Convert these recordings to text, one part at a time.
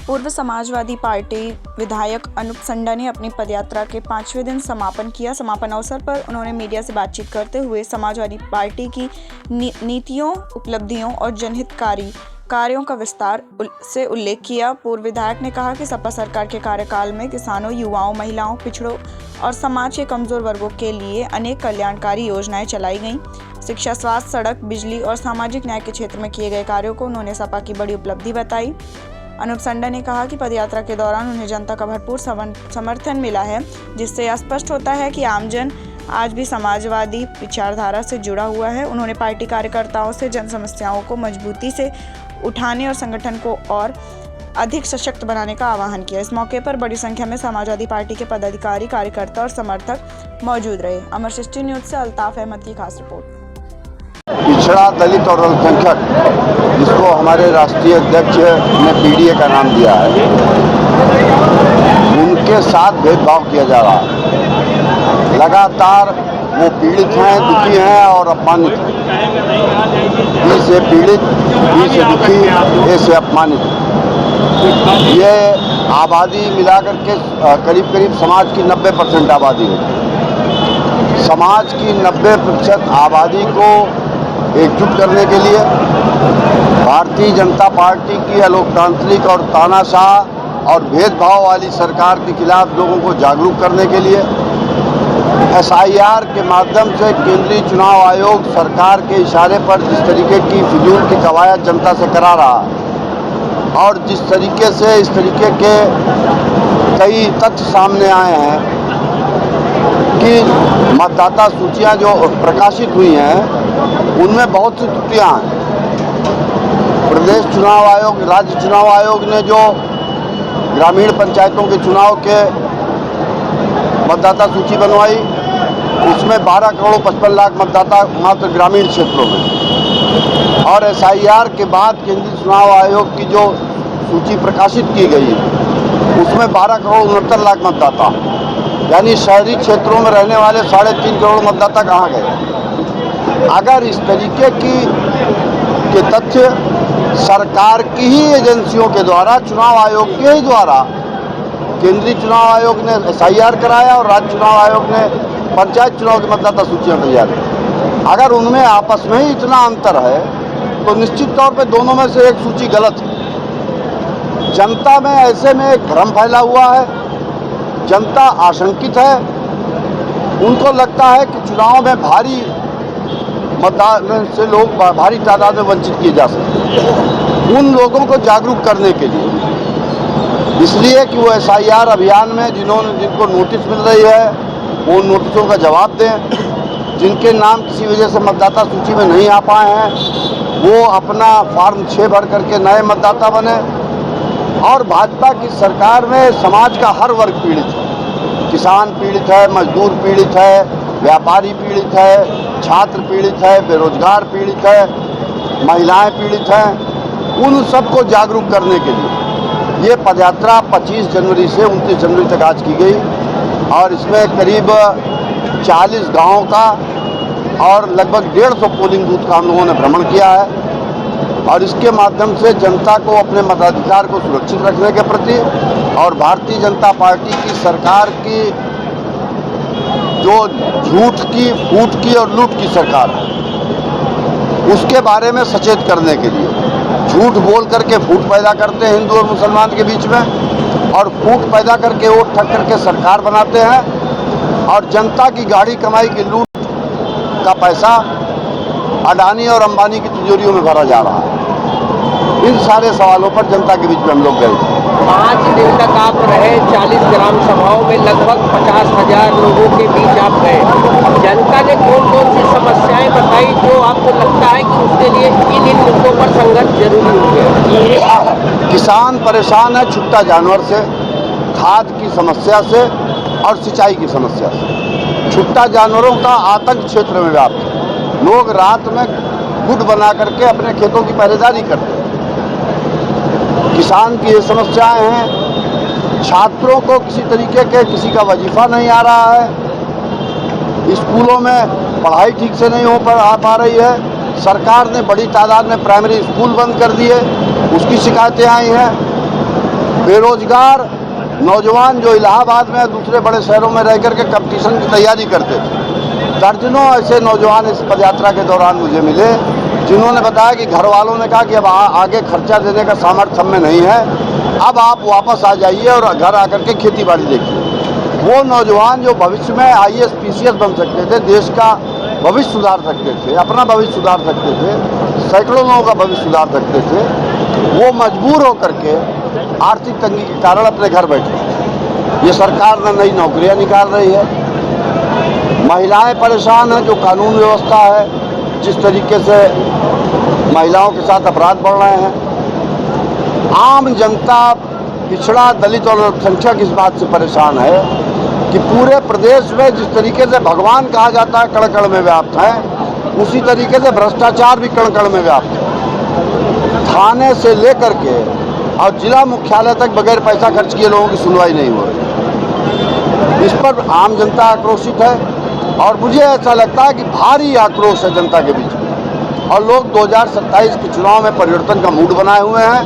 पूर्व समाजवादी पार्टी विधायक अनूप संडा ने अपनी पदयात्रा के 5वें दिन समापन किया। समापन अवसर पर उन्होंने मीडिया से बातचीत करते हुए समाजवादी पार्टी की नीतियों, उपलब्धियों और जनहितकारी कार्यों का विस्तार से उल्लेख किया। पूर्व विधायक ने कहा कि सपा सरकार के कार्यकाल में किसानों, युवाओं, महिलाओं, पिछड़ों और समाज के कमजोर वर्गों के लिए अनेक कल्याणकारी योजनाएं चलाई गईं। शिक्षा, स्वास्थ्य, सड़क, बिजली और सामाजिक न्याय के क्षेत्र में किए गए कार्यों को उन्होंने सपा की बड़ी उपलब्धि बताई। अनूप संडा ने कहा कि पदयात्रा के दौरान उन्हें जनता का भरपूर समर्थन मिला है, जिससे स्पष्ट होता है कि आमजन आज भी समाजवादी विचारधारा से जुड़ा हुआ है। उन्होंने पार्टी कार्यकर्ताओं से जन समस्याओं को मजबूती से उठाने और संगठन को और अधिक सशक्त बनाने का आह्वान किया। इस मौके पर बड़ी संख्या में समाजवादी पार्टी के पदाधिकारी, कार्यकर्ता और समर्थक मौजूद रहे। अमर सृष्टि न्यूज से अल्ताफ अहमद की खास रिपोर्ट। पिछड़ा, दलित और अल्पसंख्यक, जिसको हमारे राष्ट्रीय अध्यक्ष ने पीडीए का नाम दिया है, उनके साथ भेदभाव किया जा रहा है। लगातार वो पीड़ित हैं, दुखी हैं और अपमानित हैं। बी से पीड़ित, बी से दुखी, ए से अपमानित। ये आबादी मिलाकर के करीब करीब समाज की 90% आबादी है। समाज की 90% आबादी को एकजुट करने के लिए भारतीय जनता पार्टी की अलोकतांत्रिक और तानाशाह और भेदभाव वाली सरकार के खिलाफ लोगों को जागरूक करने के लिए एसआईआर के माध्यम से केंद्रीय चुनाव आयोग सरकार के इशारे पर जिस तरीके की फिजूल की कवायद जनता से करा रहा है और जिस तरीके से इस तरीके के कई तथ्य सामने आए हैं कि मतदाता सूचियां जो प्रकाशित हुई हैं उनमें बहुत सी त्रुटियां हैं। प्रदेश चुनाव आयोग, राज्य चुनाव आयोग ने जो ग्रामीण पंचायतों के चुनाव के मतदाता सूची बनवाई, उसमें 12 करोड़ 55 लाख मतदाता मात्र ग्रामीण क्षेत्रों में, और एसआईआर के बाद केंद्रीय चुनाव आयोग की जो सूची प्रकाशित की गई उसमें 12 करोड़ 69 लाख मतदाता, यानी शहरी क्षेत्रों में रहने वाले 3.5 करोड़ मतदाता कहाँ गए। अगर इस तरीके के तथ्य सरकार की ही एजेंसियों के द्वारा, चुनाव आयोग के ही द्वारा, केंद्रीय चुनाव आयोग ने एसआईआर कराया और राज्य चुनाव आयोग ने पंचायत चुनाव की मतदाता सूचियां तैयार की, अगर उनमें आपस में ही इतना अंतर है तो निश्चित तौर पे दोनों में से एक सूची गलत है। जनता में ऐसे में एक भ्रम फैला हुआ है, जनता आशंकित है। उनको लगता है कि चुनाव में भारी मतदान से लोग भारी तादाद में वंचित किए जा सकते। उन लोगों को जागरूक करने के लिए, इसलिए कि वो एसआईआर अभियान में जिनको नोटिस मिल रही है वो नोटिसों का जवाब दें। जिनके नाम किसी वजह से मतदाता सूची में नहीं आ पाए हैं वो अपना फॉर्म 6 भर करके नए मतदाता बने। और भाजपा की सरकार में समाज का हर वर्ग पीड़ित है। किसान पीड़ित है, मजदूर पीड़ित है, व्यापारी पीड़ित है, छात्र पीड़ित है, बेरोजगार पीड़ित है, महिलाएं पीड़ित हैं। उन सबको जागरूक करने के लिए ये पदयात्रा 25 जनवरी से 29 जनवरी तक आज की गई और इसमें करीब 40 गांवों का और लगभग 150 पोलिंग बूथ का हम लोगों ने भ्रमण किया है। और इसके माध्यम से जनता को अपने मताधिकार को सुरक्षित रखने के प्रति और भारतीय जनता पार्टी की सरकार की जो झूठ की, फूट की और लूट की सरकार है उसके बारे में सचेत करने के लिए झूठ बोल करके फूट पैदा करते हैं हिंदू और मुसलमान के बीच में, और फूट पैदा करके वोट ठग करके सरकार बनाते हैं और जनता की गाढ़ी कमाई की लूट का पैसा अडानी और अंबानी की तिजोरियों में भरा जा रहा है। इन सारे सवालों पर जनता के बीच में हम लोग गए थे। 5 दिन तक आप रहे, 40 ग्राम सभाओं में लगभग 50,000 लोगों के बीच आप गए। जनता ने कौन कौन सी समस्याएं बताई जो आपको लगता है कि उसके लिए इन मुद्दों पर संघर्ष जरूरी हो गया? किसान परेशान है छुट्टा जानवर से, खाद की समस्या से और सिंचाई की समस्या से। छुट्टा जानवरों का आतंक क्षेत्र में व्याप्त है। लोग रात में गुट बना करके अपने खेतों की पहरेदारी करते हैं। किसान की ये समस्याएं हैं। छात्रों को किसी तरीके के किसी का वजीफा नहीं आ रहा है। स्कूलों में पढ़ाई ठीक से नहीं पा रही है। सरकार ने बड़ी तादाद में प्राइमरी स्कूल बंद कर दिए, उसकी शिकायतें आई हैं। बेरोजगार नौजवान जो इलाहाबाद में दूसरे बड़े शहरों में रह करके कंपटीशन की तैयारी करते थे, दर्जनों ऐसे नौजवान इस पदयात्रा के दौरान मुझे मिले जिन्होंने बताया कि घर वालों ने कहा कि अब आगे खर्चा देने का सामर्थ्य हम में नहीं है, अब आप वापस आ जाइए और घर आकर के खेती बाड़ी देखिए। वो नौजवान जो भविष्य में IAS PCS बन सकते थे, देश का भविष्य सुधार सकते थे, अपना भविष्य सुधार सकते थे, सैकड़ों लोगों का भविष्य सुधार सकते थे, वो मजबूर होकर के आर्थिक तंगी के कारण अपने घर बैठे। ये सरकार न नई नौकरियां निकाल रही है, महिलाएं परेशान हैं, जो कानून व्यवस्था है जिस तरीके से महिलाओं के साथ अपराध बढ़ रहे हैं। आम जनता, पिछड़ा, दलित और अल्पसंख्यक इस बात से परेशान है कि पूरे प्रदेश में जिस तरीके से भगवान कहा जाता है कण कण में व्याप्त है, उसी तरीके से भ्रष्टाचार भी कण कण में व्याप्त है। थाने से लेकर के और जिला मुख्यालय तक बगैर पैसा खर्च किए लोगों की सुनवाई नहीं हो रही। इस पर आम जनता आक्रोशित है और मुझे ऐसा लगता है कि भारी आक्रोश है जनता के बीच में, और लोग 2027 के चुनाव में परिवर्तन का मूड बनाए हुए हैं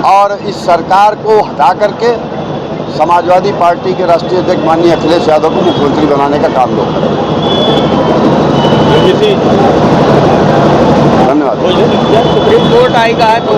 और इस सरकार को हटा करके समाजवादी पार्टी के राष्ट्रीय अध्यक्ष माननीय अखिलेश यादव को मुख्यमंत्री बनाने का काम लोग करें। धन्यवाद। सुप्रीम कोर्ट आएगा तो